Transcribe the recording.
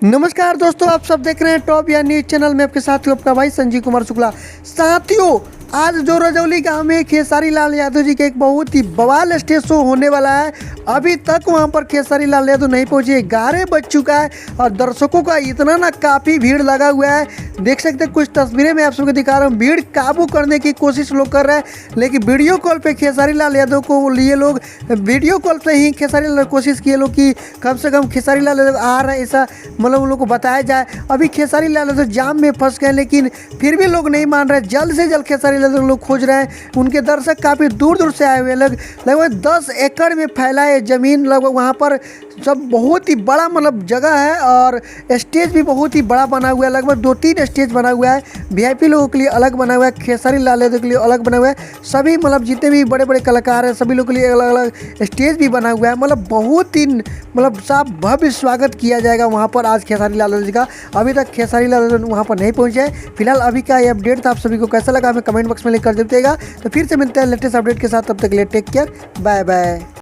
नमस्कार दोस्तों, आप सब देख रहे हैं टॉप या न्यूज चैनल में। आपके साथ हूं आपका भाई संजीव कुमार शुक्ला। साथियों, आज जो रजौली गांव में खेसारी लाल यादव जी का एक बहुत ही बवाल स्टेज शो होने वाला है। अभी तक वहां पर खेसारी लाल यादव नहीं पहुंचे, 11 बज चुका है और दर्शकों का इतना ना काफ़ी भीड़ लगा हुआ है। देख सकते हैं, कुछ तस्वीरें मैं आप सबको दिखा रहा हूँ। भीड़ काबू करने की कोशिश लोग कर रहे हैं, लेकिन वीडियो कॉल पे खेसारी लाल यादव को लिए लोग वीडियो कॉल पे ही खेसारी लाल कोशिश किए लोग कि कम से कम खेसारी लाल यादव आ रहे हैं, ऐसा मतलब उन लोग को बताया जाए। अभी खेसारी लाल यादव जाम में फंस गए, लेकिन फिर भी लोग नहीं मान रहे। जल्द से जल्द खेसारी लाल यादव लोग खोज रहे हैं। उनके दर्शक काफ़ी दूर दूर से आए हुए, लगभग 10 एकड़ में फैला है ज़मीन। लगभग वहाँ पर सब बहुत ही बड़ा मतलब जगह है और स्टेज भी बहुत ही बड़ा बना हुआ है। लगभग 2-3 स्टेज बना हुआ है। वीआईपी लोगों के लिए अलग बना हुआ है, खेसारी लाल यादव के लिए अलग बना हुआ है। सभी मतलब जितने भी बड़े बड़े कलाकार हैं सभी लोग के लिए अलग अलग स्टेज भी बना हुआ है। मतलब बहुत ही मतलब साफ भव्य स्वागत किया जाएगा वहाँ पर आज खेसारी लाल यादव जी का। अभी तक खेसारी लाल यादव वहाँ पर नहीं पहुँचे हैं। फिलहाल अभी का ये अपडेट था। आप सभी को कैसा लगा हमें कमेंट बॉक्स में लिख कर दीजिएगा। तो फिर से मिलते हैं लेटेस्ट अपडेट के साथ। तब तक के लिए टेक केयर, बाय बाय।